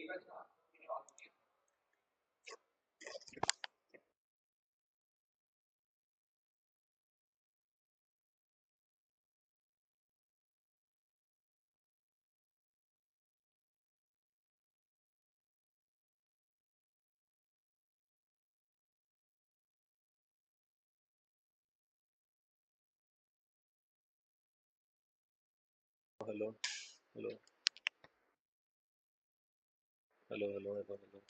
Hello, hello, hello, hello, hello, hello.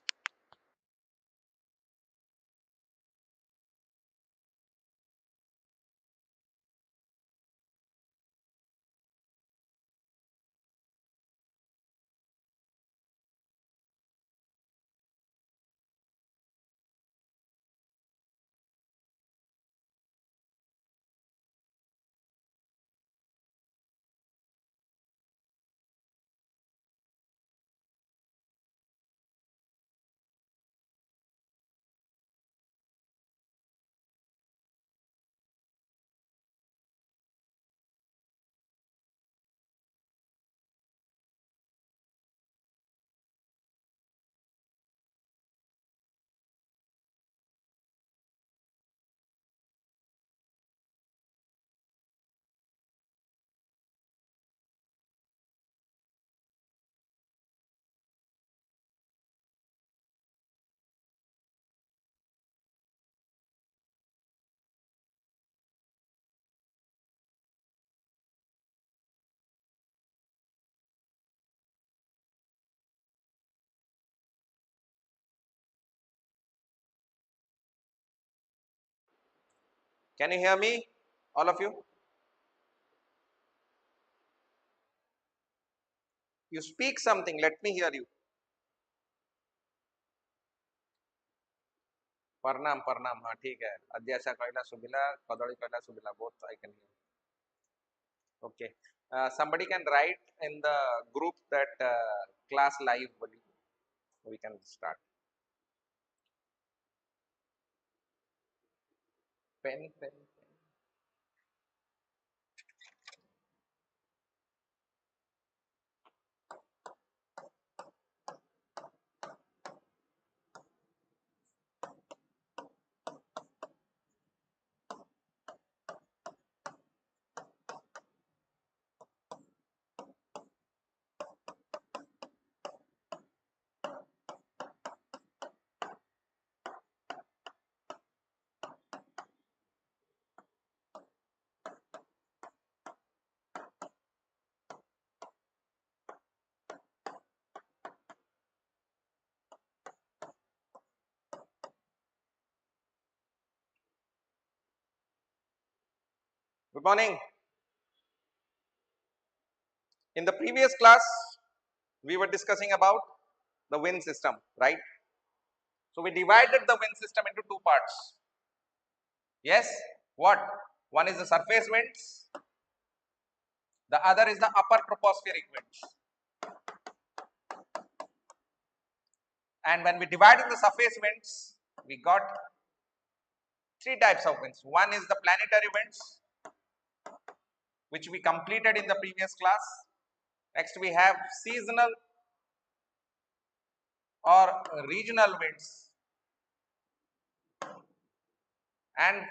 Can you hear me, all of you? You speak something. Let me hear you. Parnam, parnam. हाँ ठीक है. अध्यक्षा कहला सुबिला, कदड़ी कहला सुबिला. Both I can hear. Okay. Somebody can write in the group that class live. We can start. Pen, pen. Good morning. In the previous class, we were discussing about the wind system, right? So we divided the wind system into two parts. Yes, what? One is the surface winds, the other is the upper tropospheric winds. And when we divided the surface winds, we got three types of winds. One is the planetary winds, which we completed in the previous class. Next, we have seasonal or regional winds, and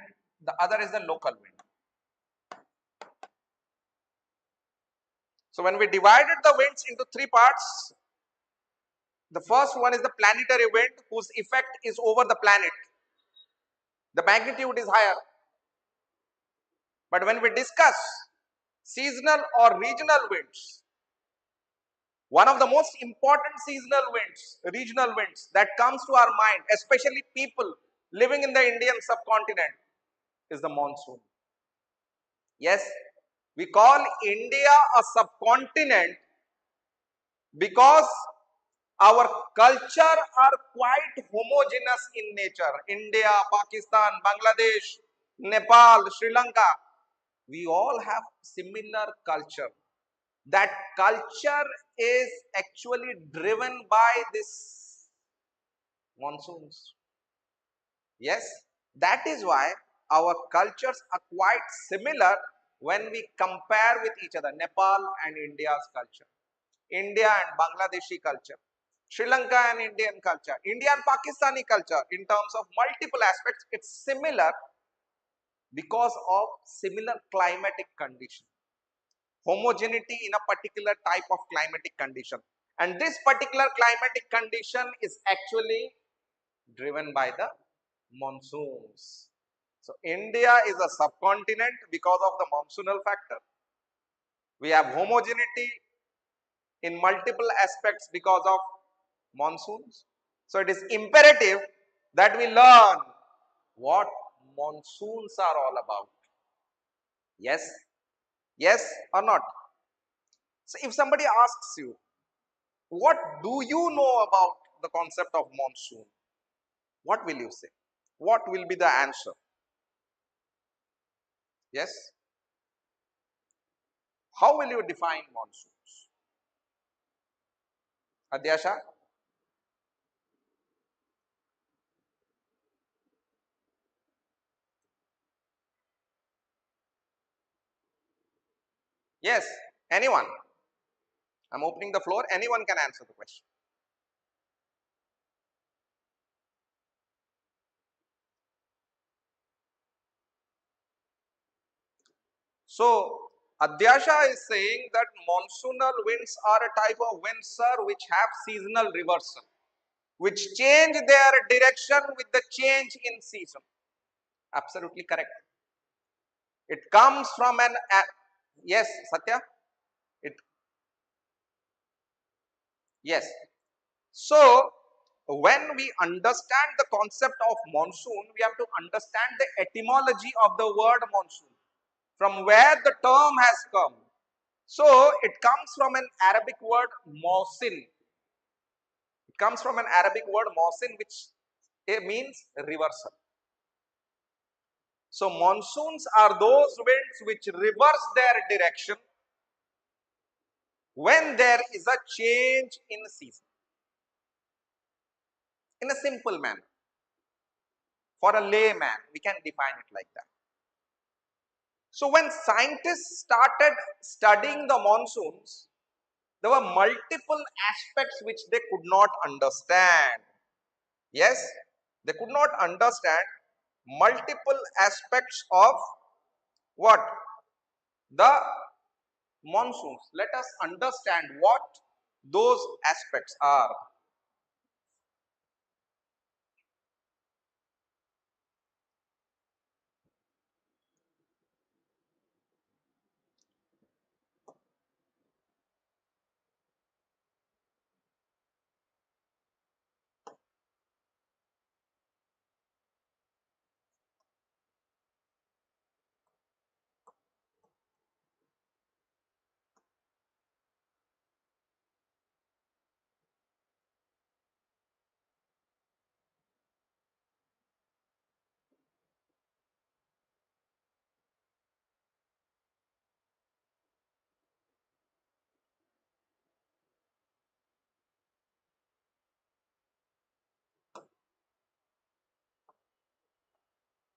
the other is the local wind. So when we divided the winds into three parts, the first one is the planetary wind, whose effect is over the planet. The magnitude is higher. But when we discuss seasonal or regional winds, one of the most important seasonal winds, regional winds that comes to our mind, especially people living in the Indian subcontinent, is the monsoon. Yes, we call India a subcontinent because our culture are quite homogeneous in nature. India, Pakistan, Bangladesh, Nepal, Sri Lanka, we all have similar culture. That culture is actually driven by this monsoons. Yes, that is why our cultures are quite similar when we compare with each other. Nepal and India's culture, India and Bangladeshi culture, Sri Lanka and Indian culture, India and Pakistani culture in terms of multiple aspects, it's similar because of similar climatic condition, homogeneity in a particular type of climatic condition. And this particular climatic condition is actually driven by the monsoons. So India is a subcontinent because of the monsoonal factor. We have homogeneity in multiple aspects because of monsoons. So it is imperative that we learn what monsoons are all about. Yes? Yes or not? So if somebody asks you, what do you know about the concept of monsoon? What will you say? What will be the answer? Yes? How will you define monsoons? Adyasha? Yes? Anyone? I'm opening the floor. Anyone can answer the question. So, Adyasha is saying that monsoonal winds are a type of winds, sir, which have seasonal reversal, which change their direction with the change in season. Absolutely correct. It comes from an, yes, Satya? It, yes. So, when we understand the concept of monsoon, we have to understand the etymology of the word monsoon, from where the term has come. So, it comes from an Arabic word mausin. It comes from an Arabic word mausin, which means reversal. So, monsoons are those winds which reverse their direction when there is a change in season. In a simple manner, for a layman, we can define it like that. So, when scientists started studying the monsoons, there were multiple aspects which they could not understand. Yes, they could not understand multiple aspects of what? The monsoons. Let us understand what those aspects are.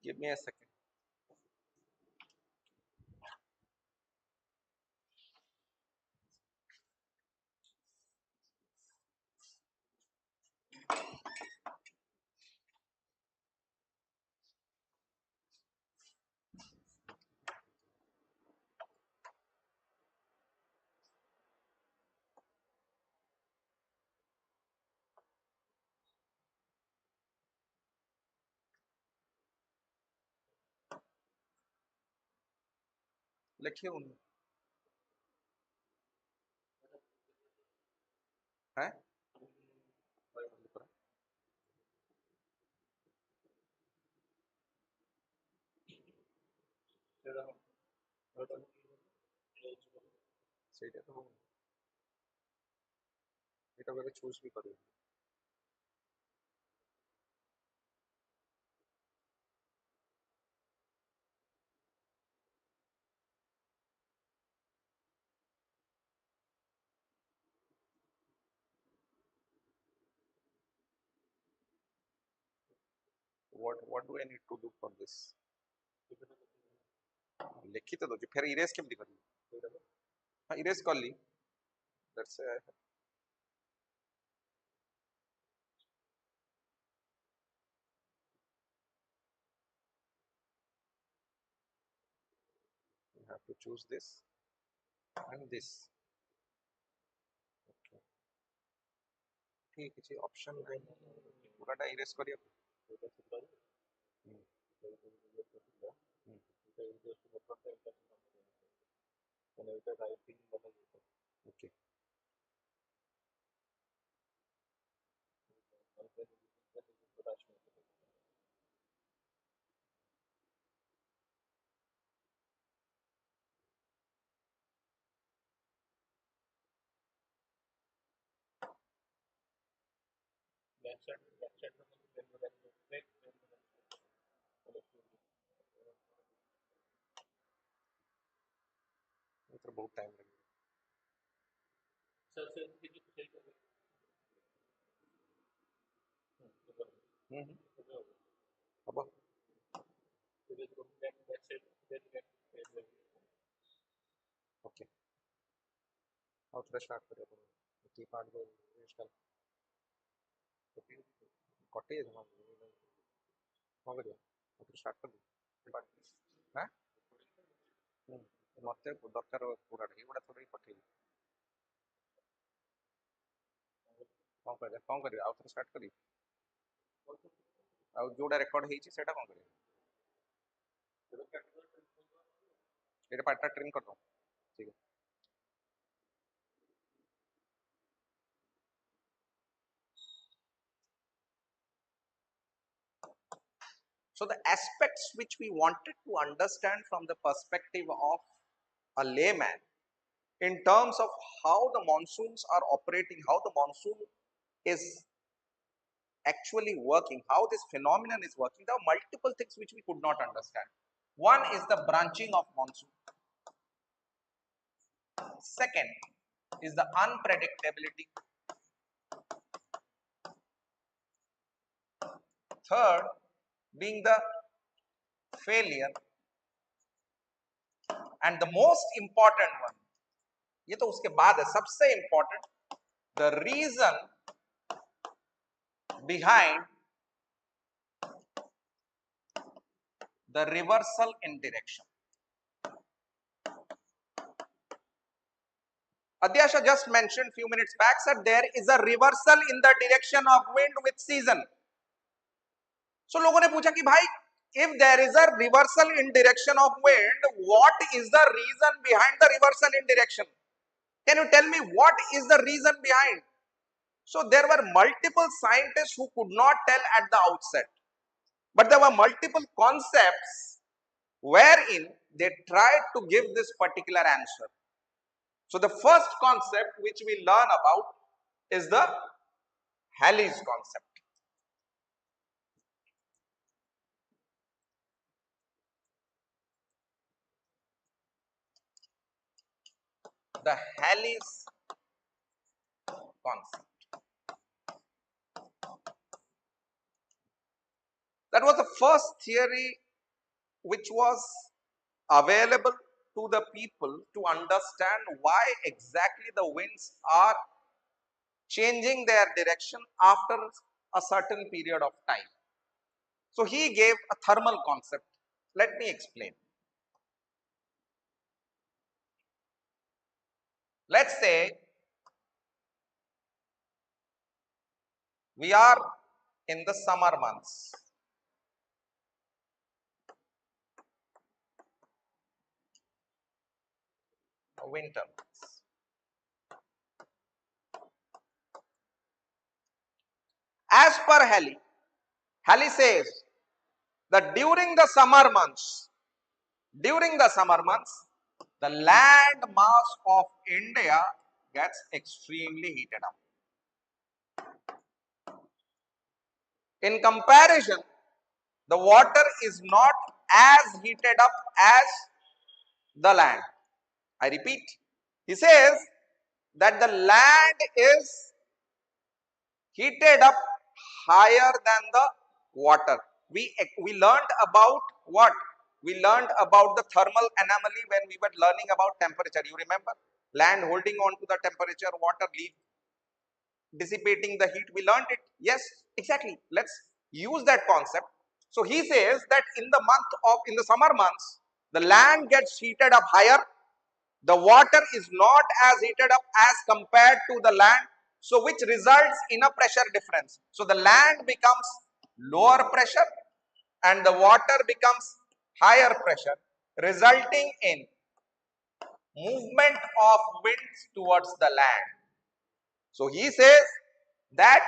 Give me a second. लिखिए उन्हें है ସେଇଟା ତ এটা করে choose ବି କରିବ what do I need to do for this लिखित ଦଉଛି ଫେର ଇରେଜ କେମିତି କରିବି ହଁ ଇରେଜ କଲି let's say have to choose this and this. Okay. ठीक है जी ऑप्शन नहीं पूरा टा इरेज करिए ओके बहुत टाइम लगेगा अब ओके ଆଉ ଥରେ ଷ୍ଟାର୍ଟ କରିବା ଏତିକି ପାର୍ଟ କଟେଇ କ'ଣ କରିବା ଆଉ ଥରେ ଷ୍ଟାର୍ଟ କରିଦେବି ହାଁ ମୋତେ ଦରକାର ପୁରାଟା ଏଗୁଡ଼ା ଥରେ ପଠେଇବି କ'ଣ କରିବା ଆଉ ଥରେ ଷ୍ଟାର୍ଟ କରିବି ଆଉ ଯେଉଁଟା ରେକର୍ଡ ହେଇଛି ସେଇଟା କ'ଣ କରିବା ଏଇଟା ପାର୍ଟଟା ଟ୍ରିମ୍ କରିଦେବ ଠିକ୍ ଅଛି So the aspects which we wanted to understand from the perspective of a layman in terms of how the monsoons are operating, how the monsoon is actually working, how this phenomenon is working, there are multiple things which we could not understand. One is the branching of monsoon. Second is the unpredictability. Third being the failure. And the most important one, ये तो उसके बाद है, सबसे important, the reason behind the reversal in direction. Adyasha just mentioned few minutes back that there is a reversal in the direction of wind with season. So लोगों ने पूछा कि भाई if there is a reversal in direction of wind, what is the reason behind the reversal in direction? Can you tell me what is the reason behind? So there were multiple scientists who could not tell at the outset, but there were multiple concepts wherein they tried to give this particular answer. So the first concept which we learn about is the Halley's concept. The Halley's concept. That was the first theory which was available to the people to understand why exactly the winds are changing their direction after a certain period of time. So he gave a thermal concept. Let me explain. Let's say we are in the summer months. Winter months. As per Halley, Halley says that during the summer months, the land mass of India gets extremely heated up. In comparison, the water is not as heated up as the land. I repeat, he says that the land is heated up higher than the water. We learned about what? We learned about the thermal anomaly when we were learning about temperature. You remember? Land holding on to the temperature, water dissipating the heat. We learned it. Yes, exactly. Let's use that concept. So he says that in the summer months, The land gets heated up higher. The water is not as heated up as compared to the land, so which results in a pressure difference. So the land becomes lower pressure and the water becomes higher pressure, resulting in movement of winds towards the land. So he says that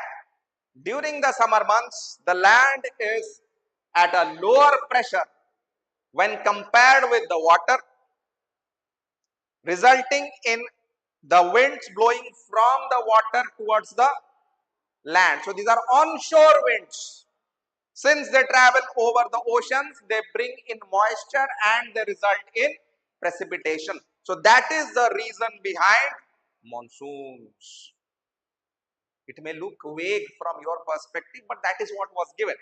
during the summer months, the land is at a lower pressure when compared with the water, resulting in the winds blowing from the water towards the land. So these are onshore winds. Since they travel over the oceans, they bring in moisture and they result in precipitation. So that is the reason behind monsoons. It may look vague from your perspective, but that is what was given.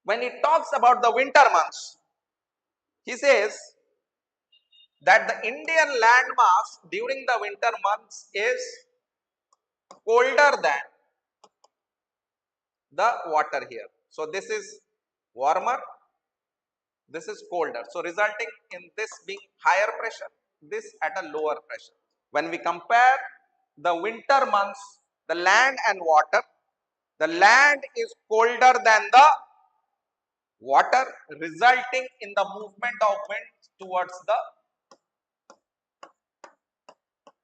When he talks about the winter months, he says that the Indian landmass during the winter months is colder than the water here. So this is warmer, this is colder. So resulting in this being higher pressure, this at a lower pressure. When we compare the winter months, the land and water, the land is colder than the water, resulting in the movement of wind towards the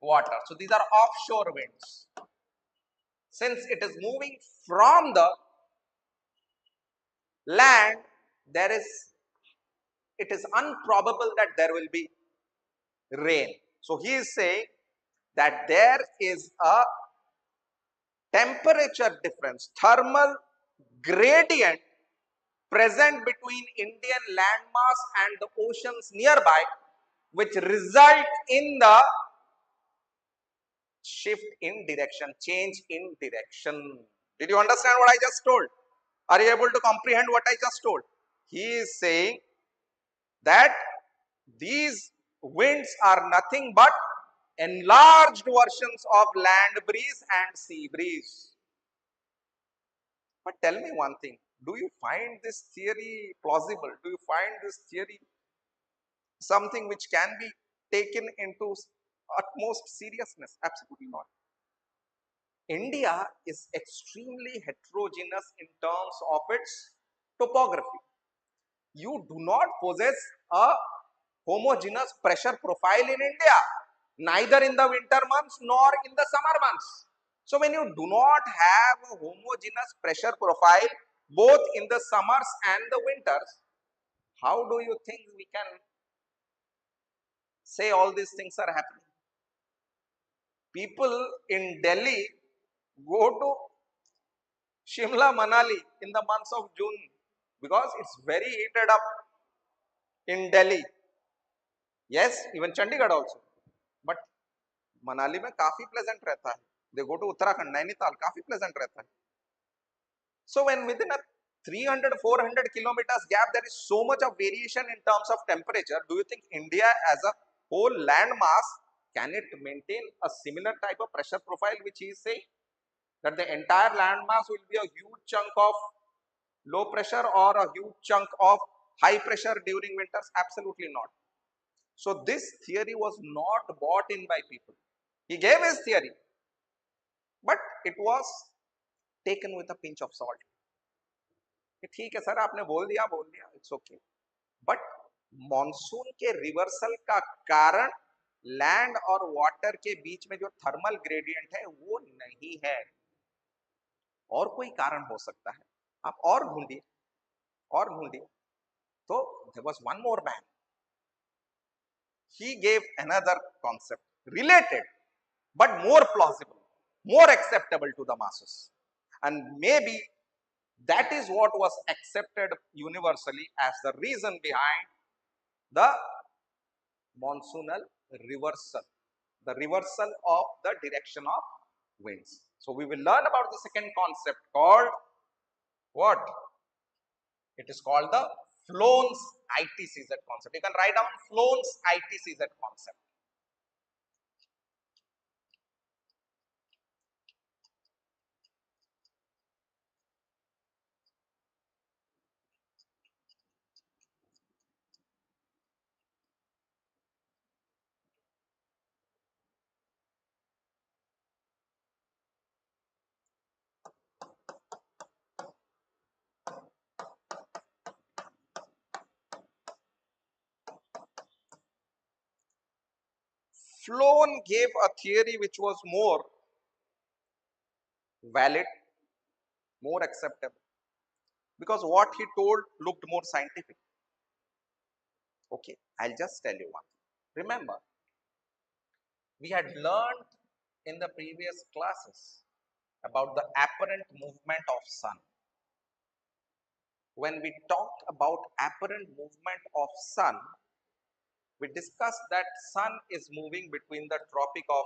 water. So these are offshore winds. Since it is moving from the land, it is improbable that there will be rain. So he is saying that there is a temperature difference, thermal gradient present between Indian landmass and the oceans nearby, which result in the shift in direction, change in direction. Did you understand what I just told? Are you able to comprehend what I just told? He is saying that these winds are nothing but enlarged versions of land breeze and sea breeze. But tell me one thing, do you find this theory plausible? Do you find this theory something which can be taken into utmost seriousness? Absolutely not. India is extremely heterogeneous in terms of its topography. You do not possess a homogeneous pressure profile in India, neither in the winter months nor in the summer months. So when you do not have a homogeneous pressure profile both in the summers and the winters, how do you think we can say all these things are happening? People in Delhi go to Shimla, Manali in the months of June because it's very heated up in Delhi. Yes, even Chandigarh also. But Manali में काफी pleasant रहता है. They go to Uttarakhand, Nainital, काफी pleasant रहता है. So when within a 300, 400 kilometers gap, there is so much of variation in terms of temperature. Do you think India as a whole land mass, can it maintain a similar type of pressure profile which he is saying? That the entire land mass will be a huge chunk of low pressure or a huge chunk of high pressure during winters? Absolutely not. So this theory was not bought in by people. He gave his theory, but it was taken with a pinch of salt. ठीक है sir, आपने बोल दिया, it's okay. But monsoon के reversal का कारण land और water के बीच में जो थर्मल ग्रेडियंट है वो नहीं है, और कोई कारण हो सकता है. आप और ढूंढिए, तो there was one more man. He gave another concept related but more plausible, more acceptable to the masses, and maybe that is what was accepted universally as the reason behind the monsoonal reversal, the reversal of the direction of winds. So we will learn about the second concept called what? It is called the Flown's ITCZ concept. You can write down Flown's ITCZ concept. Sloan gave a theory which was more valid, more acceptable, because what he told looked more scientific. Okay, I'll just tell you one. Remember, we had learned in the previous classes about the apparent movement of sun. When we talked about apparent movement of sun, we discussed that sun is moving between the tropic of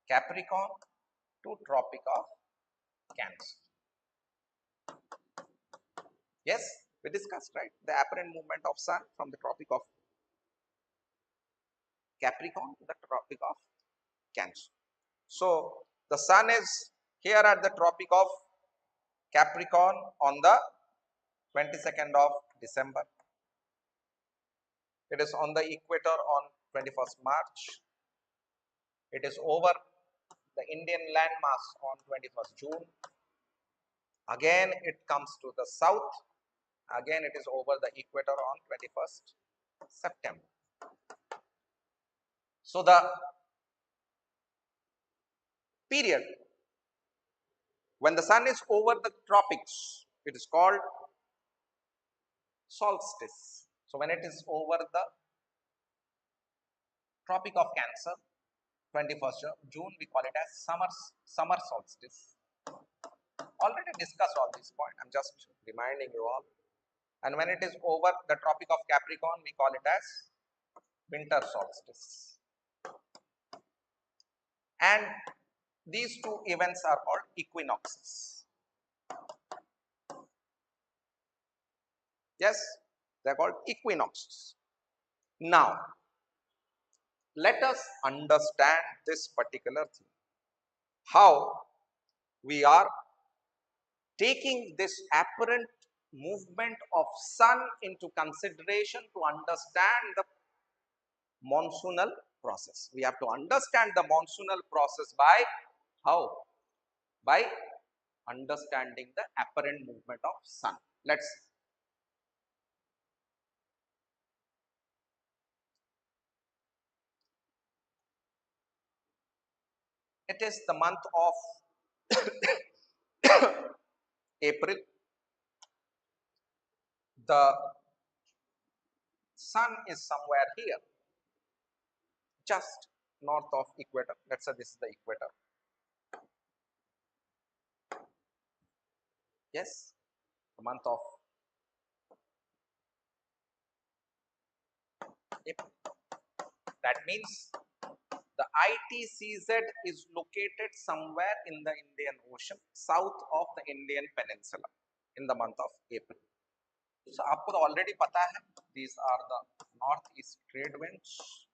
Capricorn to tropic of Cancer. Yes, we discussed, right, the apparent movement of sun from the tropic of Capricorn to the tropic of Cancer. So the sun is here at the tropic of Capricorn on the 22nd of December. It is on the equator on 21st March. It is over the Indian landmass on 21st June. Again it comes to the south. Again it is over the equator on 21st September. So the period when the sun is over the tropics, it is called solstice. So when it is over the tropic of Cancer, 21st June, we call it as summer solstice. Already discussed all these points. I'm just reminding you all. And when it is over the tropic of Capricorn, we call it as winter solstice. And these two events are called equinoxes. Yes, they are called equinoxes. Now, let us understand this particular thing. How we are taking this apparent movement of sun into consideration to understand the monsoonal process. We have to understand the monsoonal process by how? By understanding the apparent movement of sun. Let's see. It is the month of April. The sun is somewhere here, just north of equator. Let's say this is the equator. Yes, the month of April. That means the ITCZ is located somewhere in the Indian Ocean, south of the Indian Peninsula, in the month of April. So आपको तो already पता है, these are the northeast trade winds,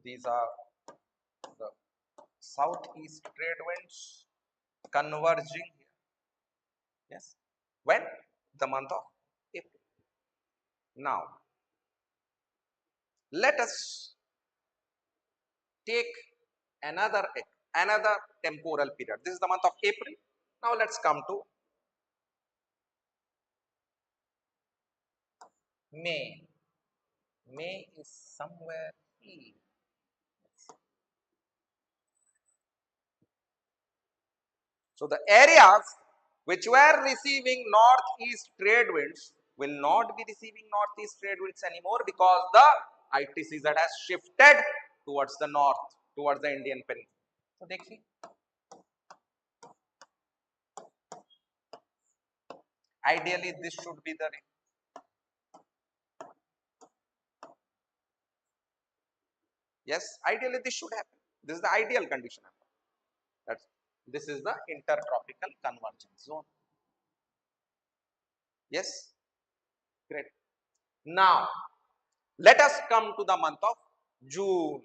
these are the southeast trade winds converging here. Yes, when? The month of April. Now let us take another temporal period. This is the month of April. Now let's come to May. May is somewhere here. So the areas which were receiving northeast trade winds will not be receiving northeast trade winds anymore, because the ITCZ has shifted towards the north, towards the Indian Peninsula. So देखिए, ideally this should be the, yes, ideally this should happen. This is the ideal condition. That's, this is the intertropical convergence zone. Yes, great. Now let us come to the month of June.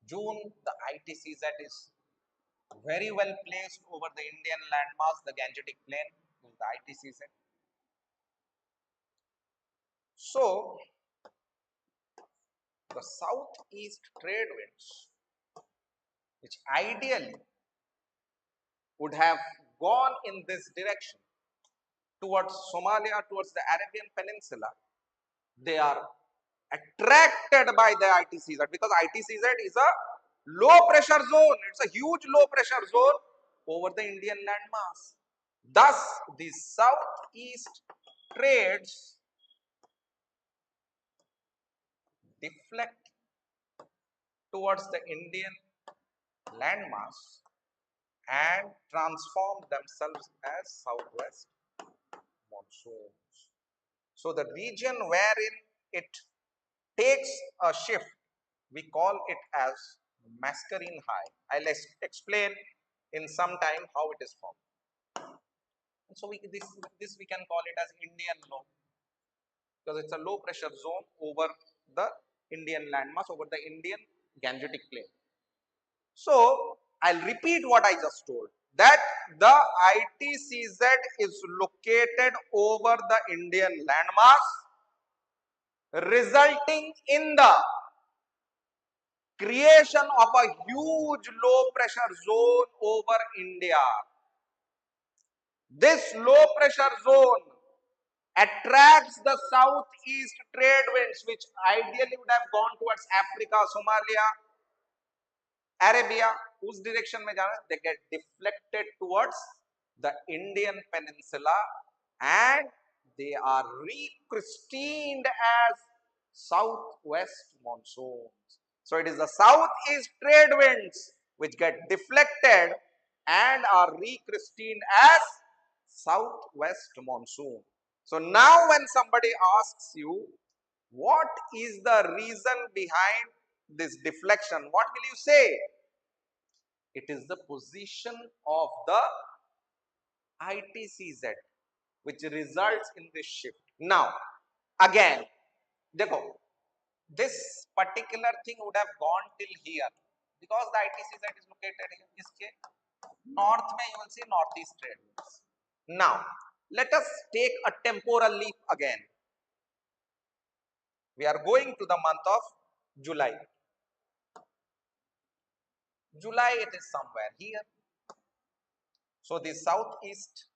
June, the ITCZ is very well placed over the Indian landmass, the Gangetic Plain, is the ITCZ. So the southeast trade winds, which ideally would have gone in this direction, towards Somalia, towards the Arabian Peninsula, they are attracted by the ITCZ, because ITCZ is a low pressure zone. It's a huge low pressure zone over the Indian landmass. Thus, the southeast trades deflect towards the Indian landmass and transform themselves as southwest monsoons. So the region wherein it takes a shift, we call it as mascarene high. I'll explain in some time how it is formed. So this we can call it as Indian low, because it's a low pressure zone over the Indian landmass, over the Indian Gangetic plain. So I'll repeat what I just told, that the ITCZ is located over the Indian landmass, resulting in the creation of a huge low pressure zone over India. This low pressure zone attracts the southeast trade winds, which ideally would have gone towards Africa, Somalia, Arabia, whose direction mein jana, they get deflected towards the Indian peninsula and they are rechristened as southwest monsoons. So it is the southeast trade winds which get deflected and are rechristened as southwest monsoon. So now when somebody asks you what is the reason behind this deflection, what will you say? It is the position of the ITCZ which results in this shift. Now, again, देखो, this particular thing would have gone till here because the ITCZ is located here. इसके north में you will see northeast trade winds. Now, let us take a temporal leap again. We are going to the month of July. July, it is somewhere here. So the southeast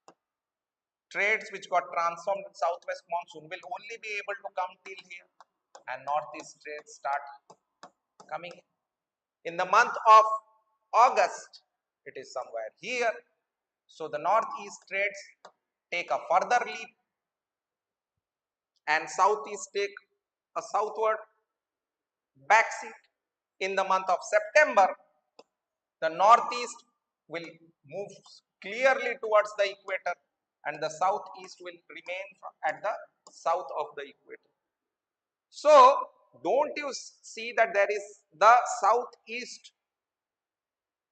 trades which got transformed in southwest monsoon will only be able to come till here, and northeast trades start coming in the month of August. It is somewhere here. So the northeast trades take a further leap and southeast take a southward backseat. In the month of September, the northeast will move clearly towards the equator and the southeast will remain at the south of the equator. So, don't you see that there is the southeast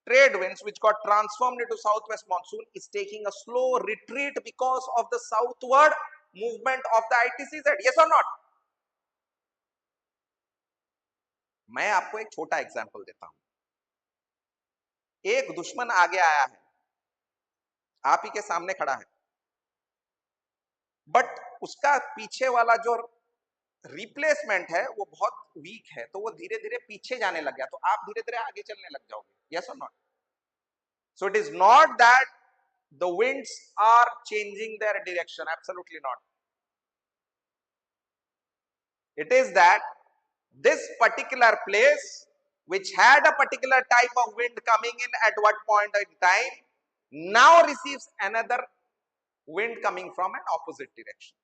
trade winds which got transformed into southwest monsoon is taking a slow retreat because of the southward movement of the ITCZ? Yes or not? मैं आपको एक छोटा example देता हूं. एक दुश्मन आगे आया है, आप ही के सामने खड़ा है, बट उसका पीछे वाला जो रिप्लेसमेंट है वो बहुत वीक है, तो वो धीरे धीरे पीछे जाने लग गया, तो आप धीरे धीरे आगे चलने लग जाओगे. Yes or not? So it is not that the winds are changing their direction, absolutely not. It is that this particular place which had a particular type of wind coming in at what point in time now receives another wind coming from an opposite direction.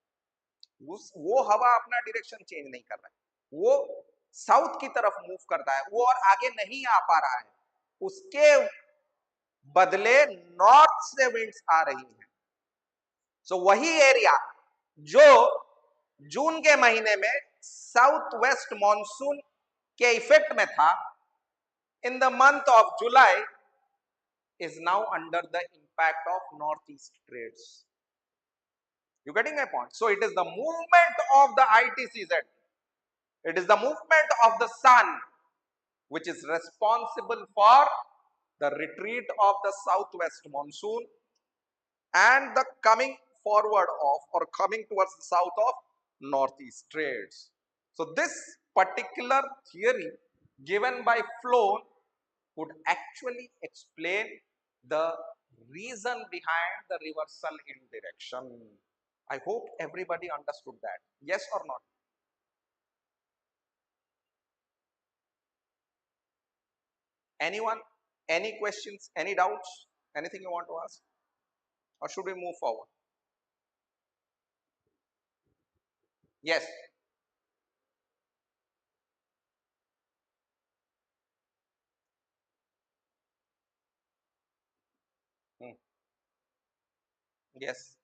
वो हवा अपना direction change नहीं कर रहा है, वो south की तरफ मूव करता है, वो और आगे नहीं आ पा रहा है, उसके बदले नॉर्थ से विंड्स आ रही हैं. सो वही एरिया जो जून के महीने में साउथ वेस्ट मॉनसून के इफेक्ट में था, in the month of July is now under the impact of northeast trades. You getting my point? So it is the movement of the ITCZ, it is the movement of the sun which is responsible for the retreat of the southwest monsoon and the coming forward of or coming towards the south of northeast trades. So this particular theory given by Flown would actually explain the reason behind the reversal in direction. I hope everybody understood that. Yes or not? Anyone? Any questions? Any doubts? Anything you want to ask? Or should we move forward? Yes. Hmm. Yes.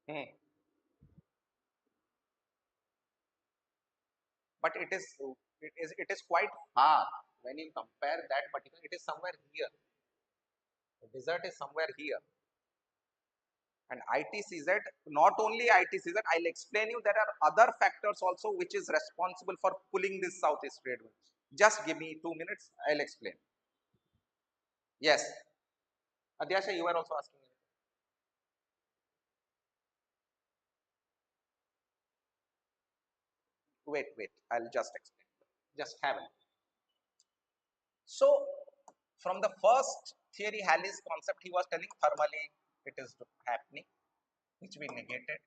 Hmm. But it is quite hard when you compare that particular. It is somewhere here. The desert is somewhere here. And ITCZ, not only ITCZ, I'll explain you there are other factors also which is responsible for pulling this southeast trade wind. Just give me 2 minutes, I'll explain. Yes. Adyasha, you were also asking me. Wait, I'll just explain. Just have it. So, from the first theory, Halley's concept, he was telling thermally it is happening, which we negated.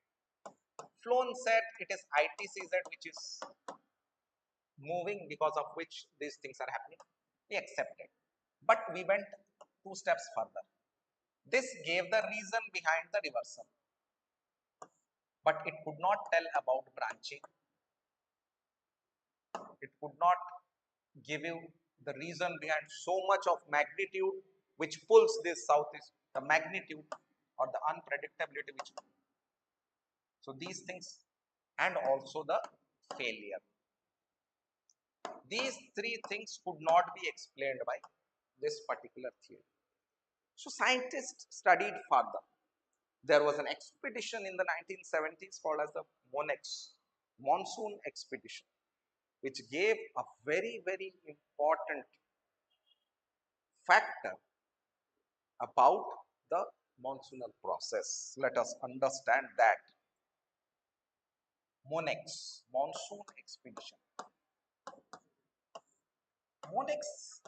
Flown said it is ITCZ which is moving, because of which these things are happening. We accepted. But we went 2 steps further. This gave the reason behind the reversal, but it could not tell about branching. It could not give you the reason behind so much of magnitude which pulls this southeast, the magnitude or the unpredictability which. So these things, and also the failure. These three things could not be explained by this particular theory. So scientists studied further. There was an expedition in the 1970s called as the MONEX, Monsoon Expedition, which gave a very, very important factor about the monsoonal process. Let us understand that. MONEX, Monsoon Expedition. MONEX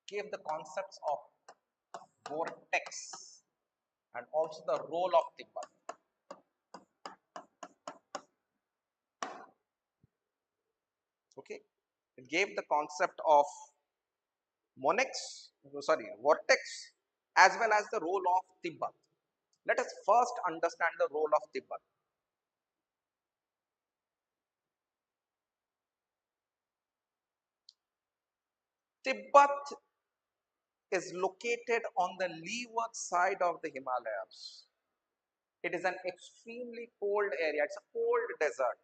gave the concepts of vortex and also the role of Tibet. Okay, it gave the concept of vortex, as well as the role of Tibet. Let us first understand the role of Tibet. Tibet is located on the leeward side of the Himalayas. It is an extremely cold area. It's a cold desert.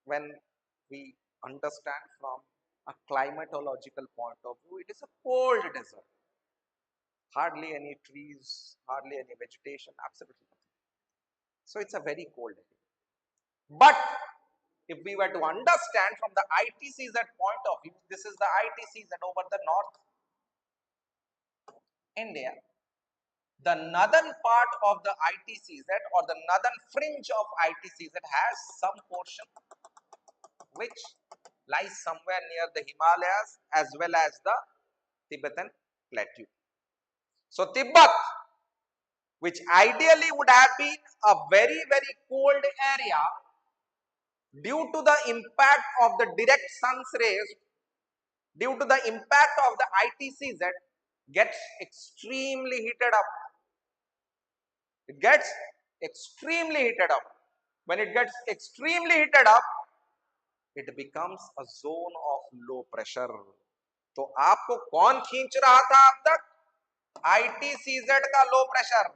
When we understand from a climatological point of view, it is a cold desert. Hardly any trees, hardly any vegetation, absolutely nothing. So it's a very cold area. But if we were to understand from the ITCZ point of view, this is the ITCZ over the North India. The northern part of the ITCZ or the northern fringe of ITCZ has some portion which lies somewhere near the Himalayas as well as the Tibetan plateau. So Tibet, which ideally would have been a very, very cold area, due to the impact of the direct sun's rays, due to the impact of the ITCZ, gets extremely heated up. It gets extremely heated up. When it gets extremely heated up, it becomes a zone of low pressure. तो आपको कौन खींच रहा था अब तक? ITCZ का low pressure,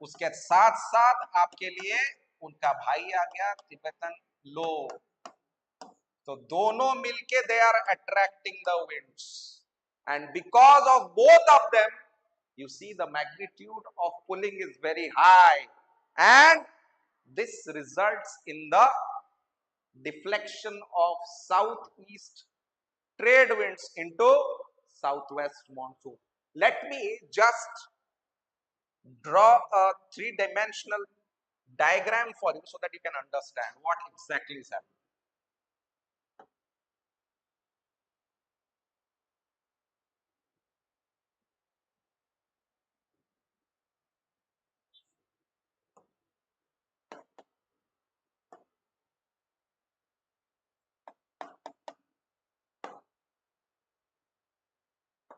उसके साथ साथ आपके लिए उनका भाई आ गया तिब्बतन लो. तो दोनों मिलके they are attracting the winds, and because of both of them, you see the magnitude of pulling is very high, and this results in the deflection of southeast trade winds into southwest monsoon. Let me just draw a three-dimensional diagram for you so that you can understand what exactly is happening.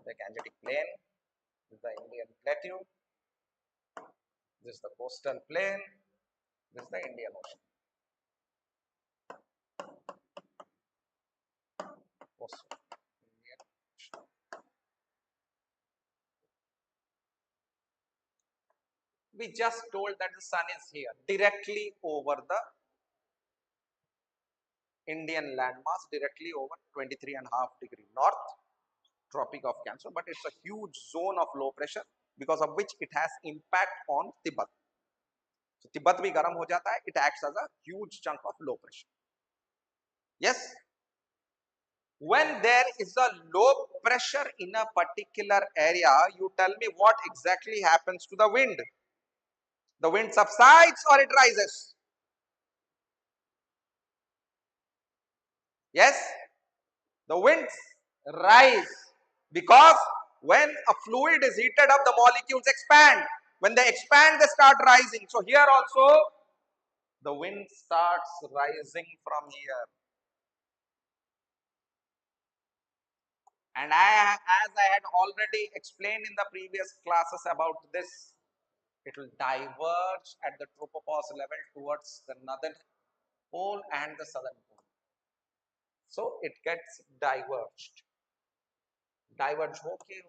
the Gangetic Plain, this is the Indian Plateau, this is the coastal plain, this is the Indian Ocean. Coastal Indian Ocean. We just told that the sun is here, directly over the Indian landmass, directly over 23.5 degree north, Tropic of Cancer, but it's a huge zone of low pressure because of which it has impact on Tibet. So Tibet bhi garam ho jata hai, it acts as a huge chunk of low pressure. Yes, when there is a low pressure in a particular area, you tell me what exactly happens to the wind. The wind subsides or it rises? Yes, the winds rise because when a fluid is heated up, the molecules expand. When they expand, they start rising. So here also, the wind starts rising from here. And as I had already explained in the previous classes about this, it will diverge at the tropopause level towards the northern pole and the southern pole. So it gets diverged. Diverge, okay.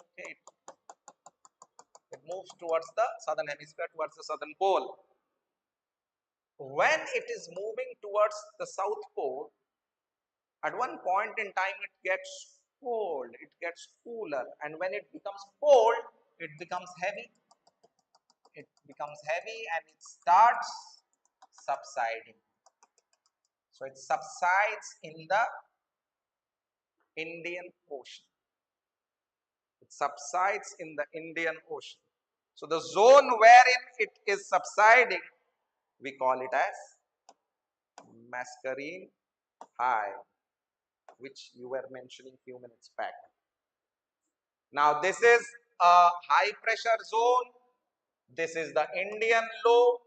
It moves towards the southern hemisphere, towards the southern pole. When it is moving towards the south pole, at one point in time it gets cold, it gets cooler, and when it becomes cold, it becomes heavy. It becomes heavy and it starts subsiding. So it subsides in the Indian Ocean. It subsides in the Indian Ocean. So the zone wherein it is subsiding, we call it as Mascarene High, which you were mentioning few minutes back. Now this is a high pressure zone. This is the Indian low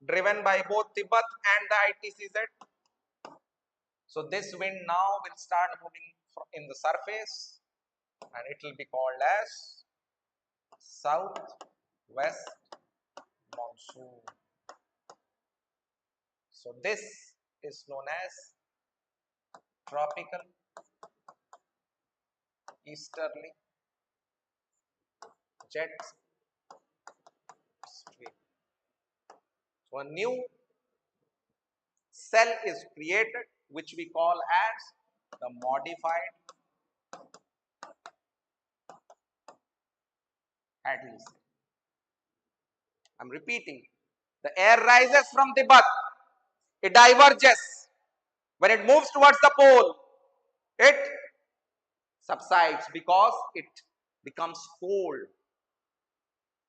driven by both Tibet and the ITCZ. So this wind now will start moving in the surface and it will be called as southwest monsoon. So this is known as tropical easterly jet stream. So a new cell is created which we call as the modified Hadley cell. I am repeating, the air rises from Tibet, it diverges. When it moves towards the pole, it subsides because it becomes cold.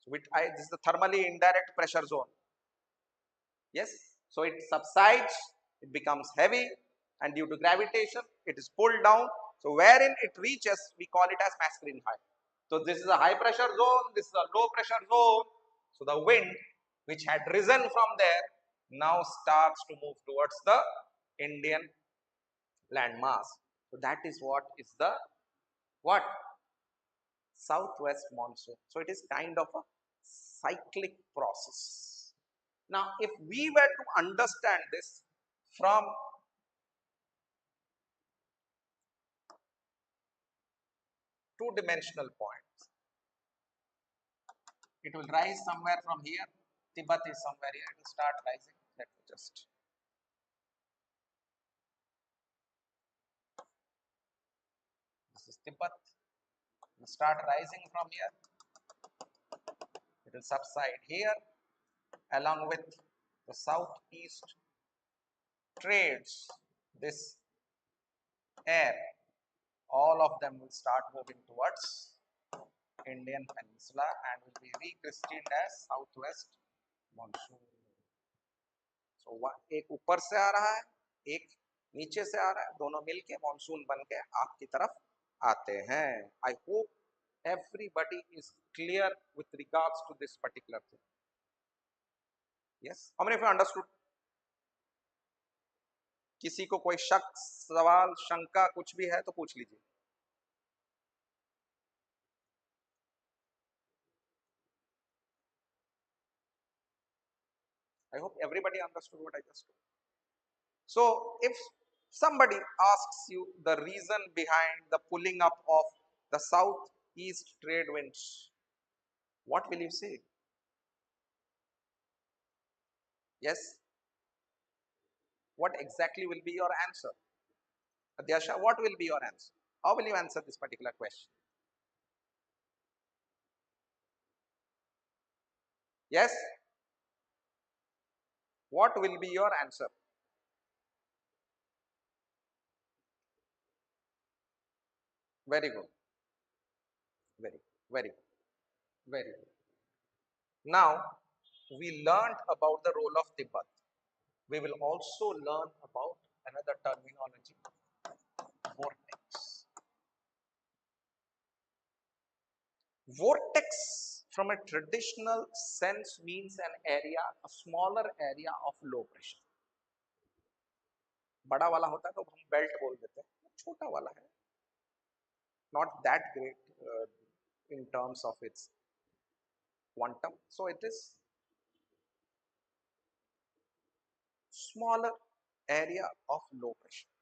So this is the thermally indirect pressure zone. Yes, so it subsides, it becomes heavy, and due to gravitation, it is pulled down. So wherein it reaches, we call it as Mascarene High. So this is a high pressure zone, this is a low pressure zone. So the wind which had risen from there now starts to move towards the Indian landmass. So that is what is the southwest monsoon. So it is kind of a cyclic process. Now if we were to understand this from two-dimensional points, it will rise somewhere from here. Tibet is somewhere here. It will start rising. Let me just. This is Tibet. It will start rising from here. It will subside here along with the southeast trades. This air, all of them will start moving towards Indian Peninsula and will be rechristened as southwest monsoon. So एक ऊपर से आ रहा है, एक नीचे से आ रहा है, दोनों मिलके मॉनसून बन के आपकी तरफ आते हैं. I hope everybody is clear with regards to this particular thing. Yes, how many of you understood? किसी को कोई शक, सवाल, शंका कुछ भी है तो पूछ लीजिए. I hope everybody understood what I just told. So if somebody asks you the reason behind the pulling up of the southeast trade winds, what will you say? Yes? What exactly will be your answer? Adyasha, what will be your answer? How will you answer this particular question? Yes? What will be your answer? Very good. Very, very, very good. Now, we learned about the role of Tibet. We will also learn about another terminology, vortex. Vortex from a traditional sense means an area, a smaller area of low pressure. बड़ा वाला होता है तो हम belt बोल देते हैं, छोटा वाला है, not that great in terms of its quantum. So it is smaller area of low pressure.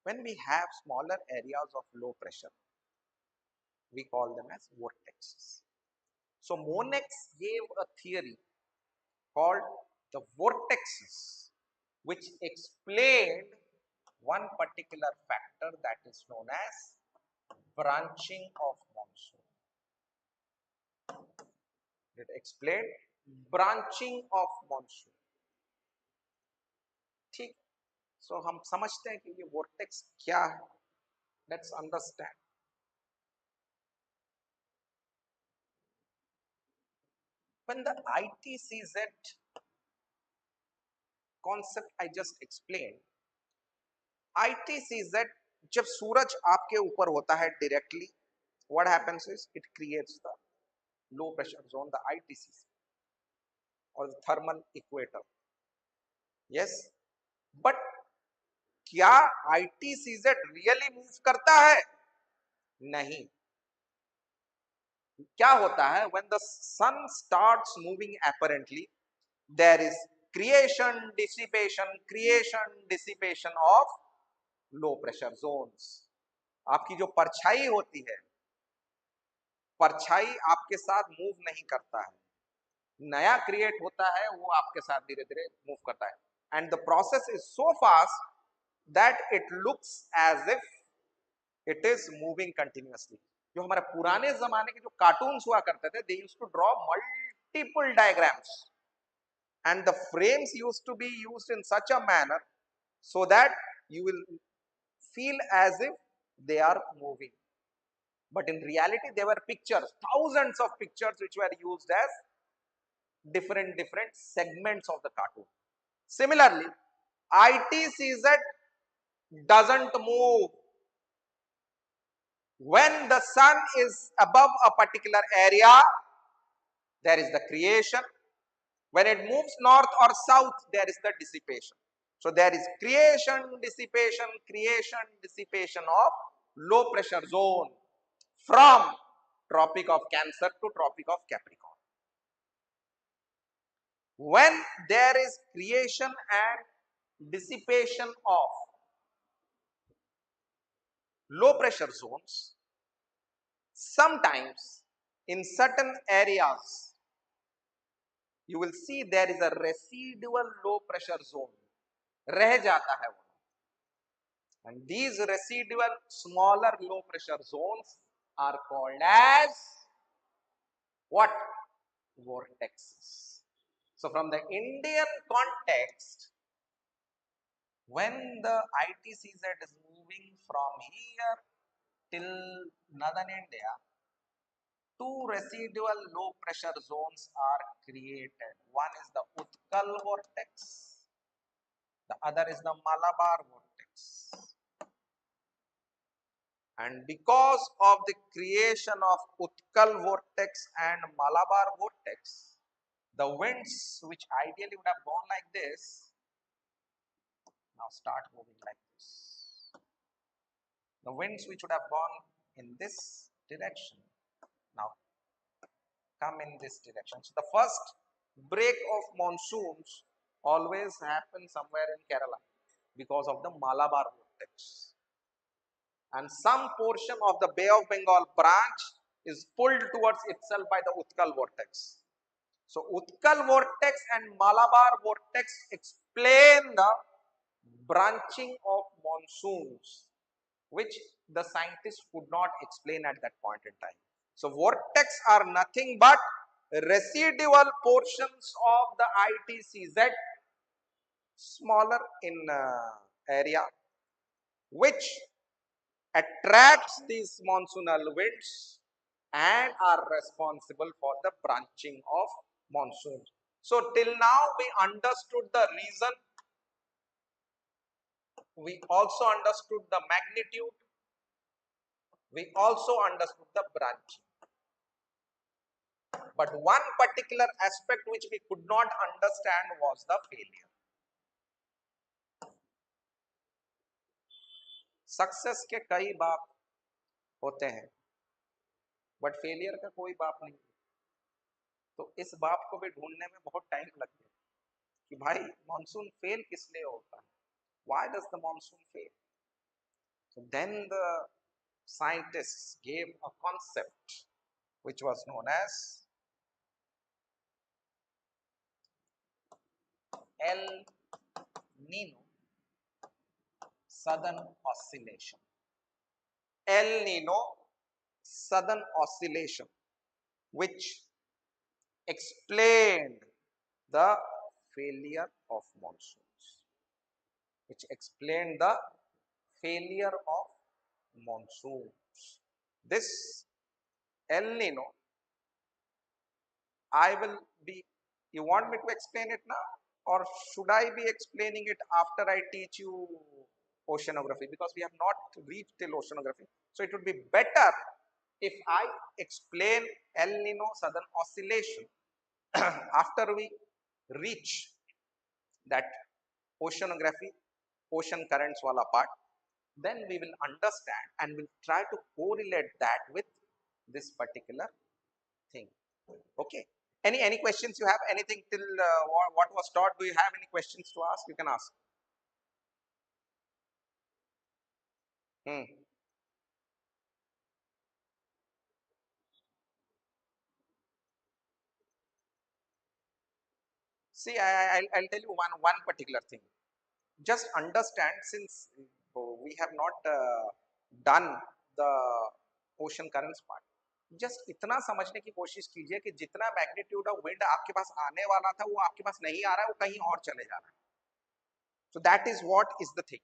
When we have smaller areas of low pressure, we call them as vortexes. So Monex gave a theory called the vortexes, which explained one particular factor that is known as branching of monsoon. It explained branching of monsoon. ठीक, so हम समझते हैं कि ये vortex क्या है. Let's understand. When the ITCZ concept I just explained, ITCZ जब सूरज आपके ऊपर होता है directly, what happens is it creates the low pressure zone, the ITCZ or the thermal equator. Yes, but क्या ITCZ really move करता है? नहीं. क्या होता है? When the sun starts moving apparently, there is creation, dissipation of low pressure zones. आपकी जो परछाई होती है, परछाई आपके साथ मूव नहीं करता है, नया क्रिएट होता है, वो आपके साथ धीरे धीरे मूव करता है. And the process is so fast that it looks as if it is moving continuously. जो हमारे पुराने जमाने के जो कार्टून्स हुआ करते थे, they used to draw multiple diagrams and the frames used to be used in such a manner so that you will feel as if they are moving. But in reality, they were pictures, thousands of pictures which were used as different segments of the cartoon. Similarly, ITCZ doesn't move. When the sun is above a particular area, there is the creation. When it moves north or south, there is the dissipation. So there is creation, dissipation of low pressure zone from Tropic of Cancer to Tropic of Capricorn. When there is creation and dissipation of low pressure zones, sometimes in certain areas you will see there is a residual low pressure zone. रह जाता है वो. And these residual smaller low pressure zones are called as what? Vortexes. So from the Indian context, when the ITCZ is moving from here till northern India, two residual low pressure zones are created. One is the Utkal vortex, the other is the Malabar vortex. And because of the creation of Utkal vortex and Malabar vortex, the winds which ideally would have gone like this, now start moving like this. The winds which would have gone in this direction, now come in this direction. So the first break of monsoons always happen somewhere in Kerala because of the Malabar vortex. And some portion of the Bay of Bengal branch is pulled towards itself by the Utkal vortex. So Utkal vortex and Malabar vortex explain the branching of monsoons, which the scientists could not explain at that point in time. So vortex are nothing but residual portions of the ITCZ, smaller in area, which attracts these monsoonal winds and are responsible for the branching of monsoons. So till now we understood the reason, we also understood the magnitude, we also understood the branching. But one particular aspect which we could not understand was the failure. Success के कई बाप होते हैं but failure का कोई बाप नहीं। तो इस बाप को भी ढूंढने में बहुत टाइम लग गया कि भाई मॉनसून फेल किस लिए होता है, why does the monsoon fail. So then the scientists gave a concept which was known as El Nino Southern Oscillation. El Nino Southern Oscillation, which explained the failure of monsoons, which explained the failure of monsoons. This El Nino, I will be, you want me to explain it now or should I be explaining it after I teach you oceanography, because we have not reached till oceanography. So it would be better if I explain El Nino Southern Oscillation after we reach that oceanography, ocean currents wala part, then we will understand and will try to correlate that with this particular thing. Okay. Any questions you have? Anything till what was taught? Do you have any questions to ask? You can ask. Hmm. See, I'll tell you one particular thing. Just understand, since we have not done the ocean currents part, just इतना समझने की कोशिश कीजिए कि जितना magnitude of wind आपके पास आने वाला था वो आपके पास नहीं आ रहा है, वो कहीं और चले जा रहा है. So that is what is the thing.